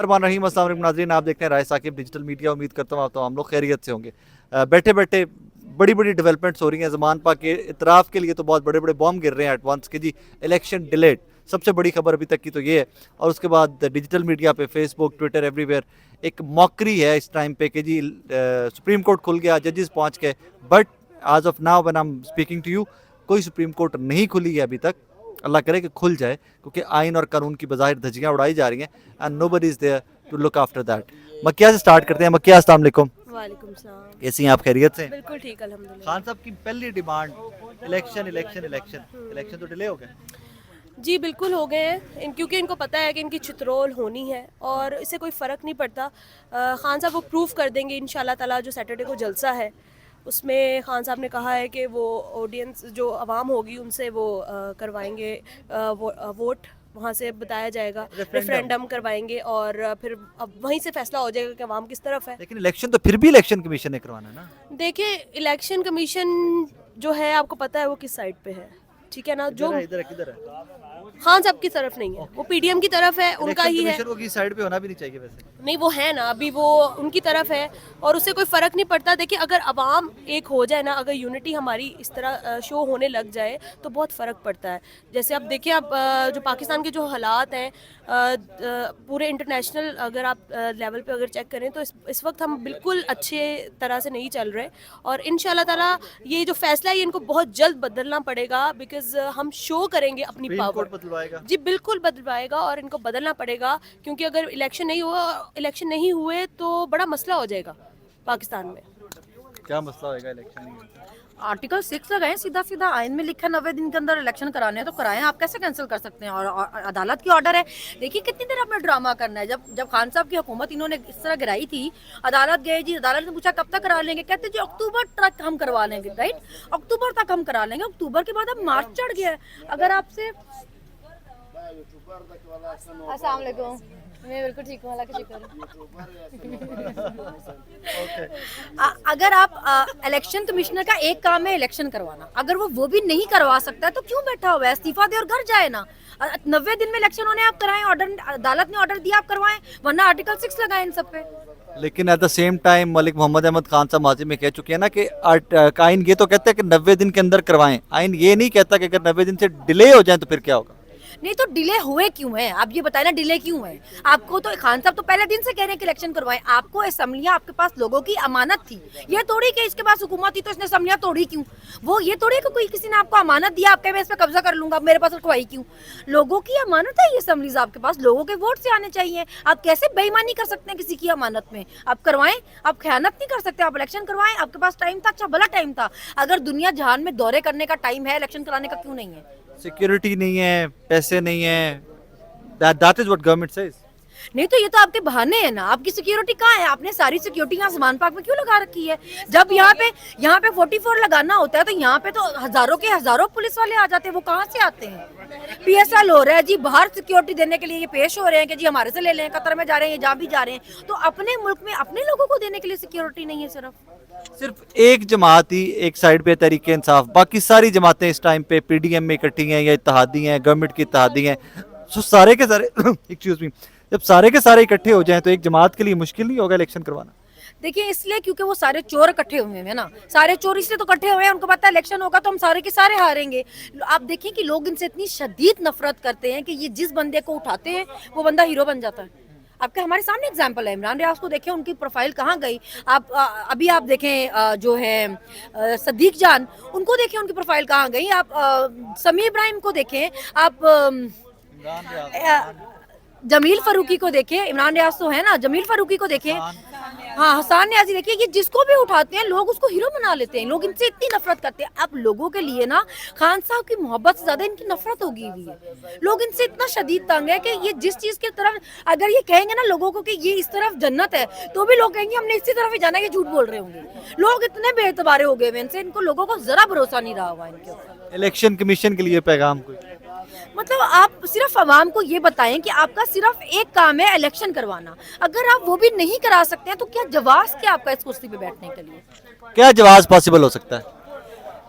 रहमान रहीम, अस्सलाम वालेकुम नाज़रीन, आप देखते हैं राय साकिब डिजिटल मीडिया। उम्मीद करता हूँ आप तो हम लोग खैरियत से होंगे। बैठे बैठे बड़ी बड़ी डेवलपमेंट्स हो रही हैं। ज़मान पाक के इतराफ़ के लिए तो बहुत बड़े बड़े बॉम्ब गिर रहे हैं एडवांस के जी। इलेक्शन डिलेड सबसे बड़ी खबर अभी तक की तो ये है। और उसके बाद डिजिटल मीडिया पे फेसबुक ट्विटर एवरीवेयर एक मॉकरी है इस टाइम पे कि जी सुप्रीम कोर्ट खुल गया, जजेस पहुँच गए। But as of now when I am speaking to you, कोई सुप्रीम कोर्ट नहीं खुली है अभी तक। अल्लाह करे कि खुल जाए, क्योंकि आइन और कानून की बज़ाहिर धज्जियाँ उड़ाई जा रही हैं and nobody is there to look after that. मक्किया से स्टार्ट करते हैं। मक्किया, अस्सलाम वालेकुम। वालेकुम सलाम। कैसी हैं आप, खैरियत से? बिल्कुल ठीक अल्हम्दुलिल्लाह। खान साहब की पहली demand election election election. Election तो डिले हो गए। जी बिल्कुल हो गए हैं क्योंकि इनको पता है कि इनकी चित्रोल होनी है और इससे कोई फ़र्क नहीं पड़ता। खान साहब वो प्रूफ कर देंगे इंशाल्लाह ताला। जो सैटरडे को जलसा है उसमें खान साहब ने कहा है कि वो ऑडियंस जो आवाम होगी उनसे वो करवाएंगे वोट, वहाँ से बताया जाएगा, रेफरेंडम करवाएंगे और फिर अब वहीं से फैसला हो जाएगा कि आवाम किस तरफ है। लेकिन इलेक्शन तो फिर भी इलेक्शन कमीशन ने करवाना है ना। देखिए इलेक्शन कमीशन जो है आपको पता है वो किस साइड पे है, ठीक है ना। जो इधर किधर है? खान साहब की तरफ नहीं है, वो पीडीएम की तरफ है, उनका ही है। वो की साइड पे होना भी नहीं चाहिए वैसे। नहीं वो है ना, अभी वो उनकी तरफ है और उससे कोई फ़र्क नहीं पड़ता। देखिए अगर अवाम एक हो जाए ना, अगर यूनिटी हमारी इस तरह शो होने लग जाए तो बहुत फ़र्क पड़ता है। जैसे आप देखिए, आप जो पाकिस्तान के जो हालात हैं पूरे इंटरनेशनल अगर आप लेवल पे अगर चेक करें तो इस वक्त हम बिल्कुल अच्छे तरह से नहीं चल रहे। और इंशाल्लाह ताला ये जो फैसला है ये इनको बहुत जल्द बदलना पड़ेगा, बिकॉज हम शो करेंगे अपनी पावर। जी बिल्कुल बदलवाएगा और इनको बदलना पड़ेगा, क्योंकि अगर इलेक्शन नहीं हुए तो बड़ा मसला हो जाएगा पाकिस्तान में। क्या मसला होगा इलेक्शन नहीं होगा? आर्टिकल 6 लगाएं, सीधा सीधा आइन में लिखा 90 दिन के अंदर इलेक्शन कराने हैं तो कराएं। आप कैसे कैंसिल कर सकते हैं? और अदालत की ऑर्डर है। देखिए कितनी देर आपने ड्रामा करना है। जब खान साहब की हुकूमत इन्होंने इस तरह गिराई थी, अदालत गए जी, अदालत ने पूछा कब तक करा लेंगे, कहते जी अक्टूबर तक हम करवा लेंगे। राइट, अक्टूबर तक हम करा लेंगे। अक्टूबर के बाद अब मार्च चढ़ गया है। अगर आपसे अस्सलाम वालेकुम, मैं बिल्कुल ठीक हूँ, अल्लाह का शुक्र है। अगर आप इलेक्शन कमिश्नर का एक काम है इलेक्शन करवाना, अगर वो भी नहीं करवा सकता है तो क्यों बैठा हुआ है? इस्तीफा दे और घर जाए ना। 90 दिन में इलेक्शन होने आप कराएं, ऑर्डर अदालत ने ऑर्डर दिया आप करवाएं, वरना आर्टिकल 6 लगाएं इन सब पे। लेकिन at the same time Malik Mohammad Ahmad Khan साहब माजी में कह चुके हैं ना कि आइन ये तो कहता है कि 90 दिन के अंदर करवाएं। आइन ये नहीं कहता कि अगर 90 दिन से डिले हो जाए तो फिर क्या होगा। नहीं तो डिले हुए क्यों है? आप ये बताएं ना, डिले क्यों है? आपको तो खान साहब तो पहले दिन से कह रहे हैं कि इलेक्शन करवाएं। आपको असेंबलियां, आपके पास लोगों की अमानत थी। ये थोड़ी कि इसके पास हुकूमत थी तो इसने असेंबलियां तोड़ी क्यों? वो ये थोड़ी कि कोई किसी ने आपको अमानत दिया, आपके मैं इस पर कब्जा कर लूंगा, मेरे पास रखवाई क्यों? लोगों की अमानत है ये असेंबलीज आपके पास, लोगों के वोट से आने चाहिए। आप कैसे बेईमानी कर सकते हैं किसी की अमानत में? आप करवाएं, आप खयानत नहीं कर सकते, आप इलेक्शन करवाएं। आपके पास टाइम था, अच्छा भला टाइम था। अगर दुनिया जहान में दौरे करने का टाइम है, इलेक्शन कराने का क्यों नहीं है? सिक्योरिटी नहीं है, पैसे नहीं है, that is what government says। नहीं तो ये तो आपके बहाने हैं ना। आपकी सिक्योरिटी कहाँ है? आपने सारी सिक्योरिटी यहाँ ज़मान पार्क में क्यों लगा रखी है? जब यहाँ पे 44 लगाना होता है तो यहाँ पे तो हजारों के हजारों पुलिस वाले आ जाते हैं। वो कहाँ से आते हैं? PSL हो रहा है जी, बाहर सिक्योरिटी देने के लिए ये पेश हो रहे हैं कि जी हमारे से ले लें, कतर में जा रहे हैं, जहाँ भी जा रहे हैं। तो अपने मुल्क में अपने लोगों को देने के लिए सिक्योरिटी नहीं है। सिर्फ एक जमात ही एक साइड पे तहरीके इंसाफ, बाकी सारी जमातें इस टाइम पे PDM में इकट्ठी हैं या इत्तेहादी हैं, गवर्नमेंट की इत्तेहादी हैं। सो सारे के सारे एक्सक्यूज मी, जब सारे के सारे इकट्ठे हो जाएं तो एक जमात के लिए मुश्किल नहीं होगा इलेक्शन करवाना? देखिए इसलिए क्योंकि वो सारे चोर इकट्ठे हुए हैं ना। सारे चोर इसलिए तो इकट्ठे हुए हैं, उनको पता है इलेक्शन होगा तो हम सारे के सारे हारेंगे। आप देखें कि लोग इनसे इतनी शदीद नफरत करते हैं कि ये जिस बंदे को उठाते हैं वो बंदा हीरो बन जाता है। आपके हमारे सामने एग्जाम्पल है, इमरान रियाज को देखें, उनकी प्रोफाइल कहाँ गई। आप अभी आप देखें जो है सदीक जान, उनको देखें उनकी प्रोफाइल कहाँ गई। आप समी इब्राहिम को देखें, आप जमील फारूकी को देखें, इमरान रियाज तो है ना, जमील फारूकी को देखें, हाँ हसान न्याजी देखिए। ये जिसको भी उठाते हैं लोग उसको हीरो बना लेते हैं। लोग इनसे इतनी नफरत करते हैं। अब लोगों के लिए ना खान साहब की मोहब्बत से ज्यादा इनकी नफरत होगी हुई है। लोग इनसे इतना शदीद तंग है कि ये जिस चीज की तरफ अगर ये कहेंगे ना लोगों को कि ये इस तरफ जन्नत है, तो भी लोग कहेंगे हमने इसी तरफ ही जाना है, ये झूठ बोल रहे होंगे। लोग इतने बेएतबारे हो गए इनसे, इनको लोगों को जरा भरोसा नहीं रहा हुआ इनके ऊपर। इलेक्शन कमीशन के लिए पैगाम कोई? मतलब आप सिर्फ आवाम को ये बताएं कि आपका सिर्फ एक काम है इलेक्शन करवाना। अगर आप वो भी नहीं करा सकते हैं तो क्या जवाब क्या आपका इस कुर्सी पे बैठने के लिए? क्या जवाब पॉसिबल हो सकता है?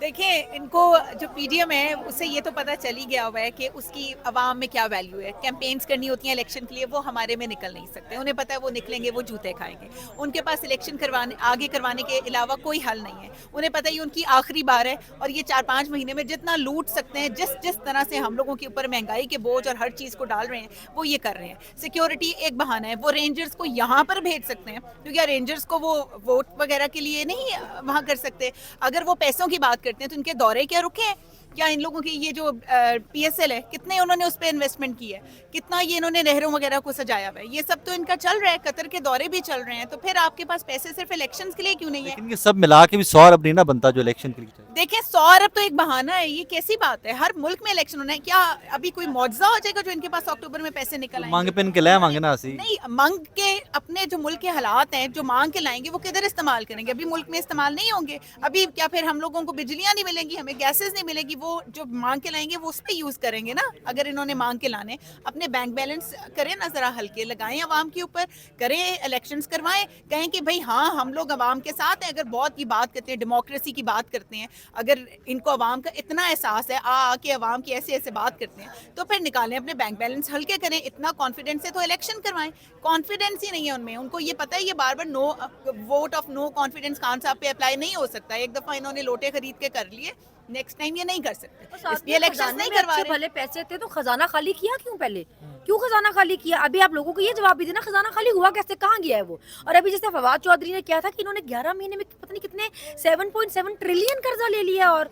देखिए, इनको जो पीडीएम है उससे ये तो पता चल ही गया हुआ है कि उसकी आवाम में क्या वैल्यू है। कैंपेन्स करनी होती हैं इलेक्शन के लिए, वो हमारे में निकल नहीं सकते। उन्हें पता है वो निकलेंगे वो जूते खाएंगे। उनके पास इलेक्शन आगे करवाने के अलावा कोई हल नहीं है। उन्हें पता है ये उनकी आखिरी बार है और ये 4-5 महीने में जितना लूट सकते हैं, जिस जिस तरह से हम लोगों के ऊपर महंगाई के बोझ और हर चीज़ को डाल रहे हैं, वो ये कर रहे हैं। सिक्योरिटी एक बहाना है। वो रेंजर्स को यहाँ पर भेज सकते हैं क्योंकि रेंजर्स को वो वोट वगैरह के लिए नहीं वहाँ कर सकते। अगर वो पैसों की बात करते हैं तो इनके दौरे क्या रुके हैं? क्या इन लोगों की ये जो पीएसएल है, कितने उन्होंने उस पर इन्वेस्टमेंट की है, कितना ये इन्होंने नहरों वगैरह को सजाया हुआ है, ये सब तो इनका चल रहा है। कतर के दौरे भी चल रहे हैं। तो फिर आपके पास पैसे सिर्फ इलेक्शंस के लिए क्यों नहीं है? लेकिन ये सब मिला के भी 100 अरब नहीं ना बनता जो इलेक्शन के लिए चाहिए। देखिए, 100 अरब तो एक बहाना है। ये कैसी बात है? हर मुल्क में इलेक्शन होना है। क्या अभी कोई मुआवजा हो जाएगा जो इनके पास अक्टूबर में पैसे निकल आएंगे? मांगे पे इनके लाए मांगे ना हसी। नहीं, मांग के अपने जो मुल्क के हालात हैं, जो मांग के लाएंगे वो किधर इस्तेमाल करेंगे? अभी मुल्क में इस्तेमाल नहीं होंगे। अभी क्या फिर हम लोगों को बिजलियां नहीं मिलेंगी, हमें गैसेस नहीं मिलेगी? वो जो मांग के लाएंगे वो उस पर यूज करेंगे ना। अगर इन्होंने मांग के लाने, अपने बैंक बैलेंस करें ना, जरा हल्के लगाएं अवाम के ऊपर, करें इलेक्शंस करवाएं, कहें कि भाई हाँ हम लोग अवाम के साथ हैं। अगर बहुत की बात करते हैं, डेमोक्रेसी की बात करते हैं, अगर इनको अवाम का इतना एहसास है, आके अवाम की ऐसे ऐसे बात करते हैं, तो फिर निकालें अपने बैंक बैलेंस हल्के करें। इतना कॉन्फिडेंस है तो इलेक्शन करवाएं। कॉन्फिडेंस ही नहीं है उनमें। उनको ये पता है ये बार बार no vote of no confidence Khan sahab पे अप्लाई नहीं हो सकता। एक दफा इन्होंने लोटे खरीद के कर लिए, नेक्स्ट टाइम ये नहीं कर सकते, इसलिए इलेक्शन नहीं करवा रहे। भले पैसे थे तो खजाना खाली किया क्यों? पहले क्यों खजाना खाली किया? अभी आप लोगों को ये जवाब भी देना, खजाना खाली हुआ कैसे, कहाँ गया है वो? और अभी जैसे फवाद चौधरी ने किया था कि इन्होंने 11 महीने में पता नहीं कितने 7.7 ट्रिलियन कर्जा ले लिया। और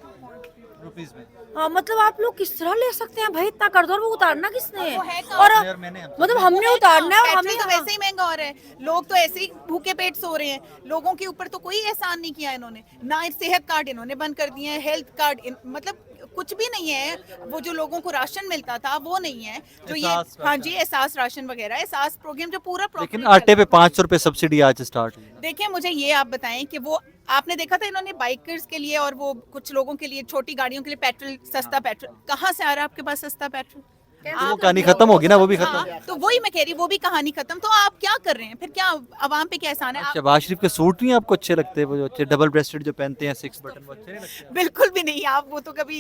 रुपीस में हाँ, मतलब आप लोग किस तरह ले सकते हैं भाई इतना कर्ज? और वो उतारना किसने है? वो है कहाँ? और यार मैंने मतलब हमने उतारना है और पेट्रोल हमें तो वैसे ही महंगा हो रहा है। लोग तो ऐसे ही भूखे पेट सो रहे हैं। लोगों के ऊपर तो कोई एहसान नहीं किया इन्होंने। ना सेहत कार्ड इन्होंने बंद कर दिए हैं, हेल्थ कार्ड मतलब कुछ भी नहीं है। वो जो लोगों को राशन मिलता था वो नहीं है। जो ये एहसास हाँ जी, एहसास राशन वगैरह, एहसास प्रोग्राम जो पूरा लेकिन properly आटे चल- पे 500 रुपए सब्सिडी आज स्टार्ट हुई। देखिए, मुझे ये आप बताएं कि वो आपने देखा था इन्होंने बाइकर्स के लिए और वो कुछ लोगों के लिए, छोटी गाड़ियों के लिए पेट्रोल, सस्ता पेट्रोल कहाँ से आ रहा है आपके पास सस्ता पेट्रोल? तो वो कहानी खत्म होगी ना, वो भी खत्म। हाँ, तो वही मैं कह रही, वो भी कहानी खत्म। तो आप क्या कर रहे हैं फिर? क्या अवाम पे क्या एहसान है? आप शहबाज शरीफ के सूट नहीं आपको अच्छे लगते? वो जो अच्छे डबल ब्रेस्टेड जो पहनते हैं 6 बटन, वो अच्छे नहीं लगते? बिल्कुल भी नहीं। आप वो तो कभी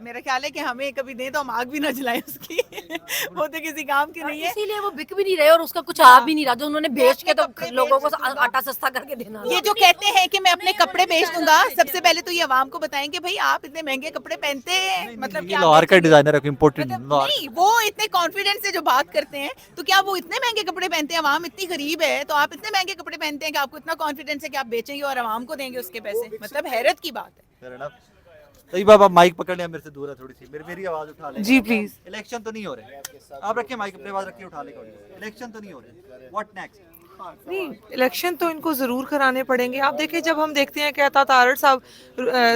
मेरा ख्याल है कि हमें कभी दें तो हम आग भी ना जलाएं उसकी। वो तो किसी काम की नहीं है। इसीलिए वो बिक भी नहीं रहे और उसका कुछ आ भी नहीं रहा, जो उन्होंने बेच के तो कपड़े लोगों को बेच दूंगा। आटा सस्ता करके देना। ये जो कहते हैं कि मैं अपने कपड़े बेच दूंगा, सबसे पहले तो ये अवाम को बताएं कि भाई आप इतने महंगे कपड़े पहनते हैं, मतलब ये क्या लोहार का बेचेंगे? डिजाइनर है, इम्पोर्टेंट मतलब नहीं, वो इतने कॉन्फिडेंस से जो बात करते हैं, तो क्या वो इतने महंगे कपड़े पहनते हैं? अवाम इतनी गरीब है तो आप इतने महंगे कपड़े पहनते हैं कि आपको इतना कॉन्फिडेंस है कि आप बेचेंगे और अवाम को देंगे उसके पैसे? मतलब हैरत की बात है। सही बाबा, माइक पकड़ लिया, मेरे से दूर है थोड़ी सी, मेरी आवाज उठा ले जी प्लीज। इलेक्शन तो नहीं हो रहे, आप रखिए माइक अपने पास, रखिए, उठा लेगा। इलेक्शन तो नहीं हो रहे, व्हाट नेक्स्ट? नहीं, इलेक्शन तो इनको ज़रूर कराने पड़ेंगे। आप देखिए, जब हम देखते हैं कि अता तारड़ साहब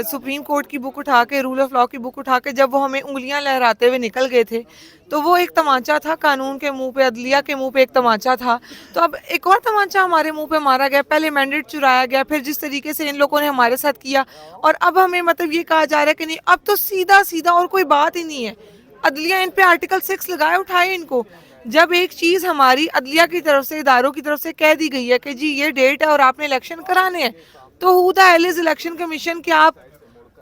सुप्रीम कोर्ट की बुक उठा के, रूल ऑफ लॉ की बुक उठा के जब वो हमें उंगलियां लहराते हुए निकल गए थे, तो वो एक तमाचा था कानून के मुंह पे, अदलिया के मुंह पे एक तमाचा था। तो अब एक और तमाचा हमारे मुंह पे मारा गया। पहले मैंडेट चुराया गया, फिर जिस तरीके से इन लोगों ने हमारे साथ किया, और अब हमें मतलब ये कहा जा रहा है कि नहीं, अब तो सीधा सीधा और कोई बात ही नहीं है। अदलिया इन पे आर्टिकल 6 लगाए, उठाए इनको। जब एक चीज हमारी अदलिया की तरफ से, इदारों की तरफ से कह दी गई है कि जी ये डेट है और आपने इलेक्शन कराने हैं, तो who the hell is election commission कि आप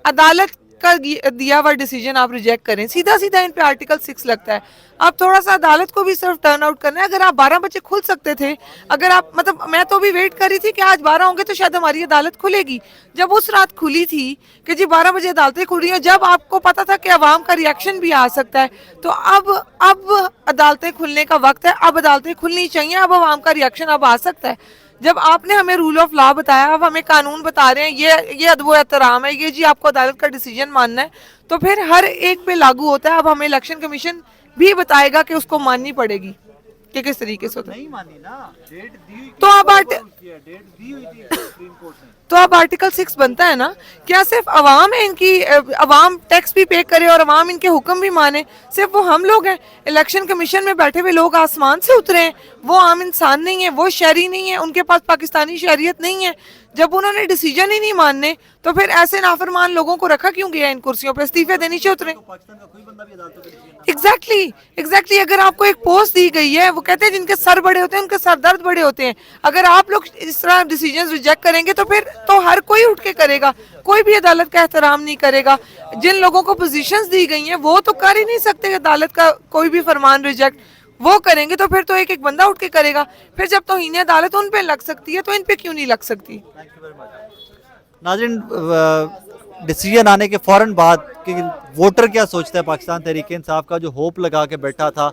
अदालत का दिया हुआ डिसीजन आप रिजेक्ट करें? सीधा सीधा इन पे आर्टिकल 6 लगता है। आप थोड़ा सा अदालत को भी सिर्फ टर्न आउट करना है। अगर आप 12 बजे खुल सकते थे, अगर आप मतलब, मैं तो भी वेट कर रही थी कि आज 12 होंगे तो शायद हमारी अदालत खुलेगी। जब उस रात खुली थी कि जी 12 बजे अदालतें खुल रही हैं, जब आपको पता था कि अवाम का रिएक्शन भी आ सकता है, तो अब अदालतें खुलने का वक्त है। अब अदालतें खुलनी चाहिए, अब अवाम का रिएक्शन अब आ सकता है। जब आपने हमें रूल ऑफ लॉ बताया, अब हमें कानून बता रहे हैं, ये अदब एहतराम है, ये जी आपको अदालत का डिसीजन मानना है, तो फिर हर एक पे लागू होता है। अब हमें इलेक्शन कमीशन भी बताएगा कि उसको माननी पड़ेगी कि किस तरीके से होता है। नहीं मानी ना, डेट दी हुई, तो अब डेट दी हुई थी सुप्रीम कोर्ट ने। तो अब आर्टिकल 6 बनता है ना। क्या सिर्फ अवाम है इनकी, अवाम टैक्स भी पे करे और अवाम इनके हुक्म भी माने? सिर्फ वो हम लोग हैं? इलेक्शन कमीशन में बैठे हुए लोग आसमान से उतरे हैं? वो आम इंसान नहीं है, वो शहरी नहीं है, उनके पास पाकिस्तानी शहरियत नहीं है। जब उन्होंने डिसीजन ही नहीं मानने तो फिर ऐसे नाफरमान लोगों को रखा क्यों गया इन कुर्सियों पे? इस्तीफे देने से उतरे। एग्जैक्टली अगर आपको एक पोस्ट दी गई है, वो कहते हैं जिनके सर बड़े होते हैं उनके सर दर्द बड़े होते हैं, अगर आप लोग इस तरह डिसीजन रिजेक्ट करेंगे तो फिर तो हर कोई उठ के करेगा, कोई भी अदालत का एहतराम नहीं करेगा। जिन लोगों को पोजीशंस दी गई हैं वो तो कर ही नहीं सकते अदालत का कोई भी फरमान रिजेक्ट, वो करेंगे तो फिर तो एक एक बंदा उठ के करेगा। फिर जब तौहीन अदालत उन पे लग सकती है तो इन पे क्यों नहीं लग सकती? नाज़रीन, डिसीजन आने के फ़ौरन बाद कि वोटर क्या सोचता है पाकिस्तान तहरीक इंसाफ का, जो होप लगा के बैठा था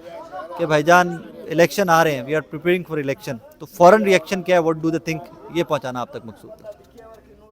कि भाईजान इलेक्शन आ रहे हैं, we are preparing for election, तो फ़ौरन रिएक्शन क्या है, व्हाट डू दे थिंक, ये पहुंचाना आप तक मकसूद है।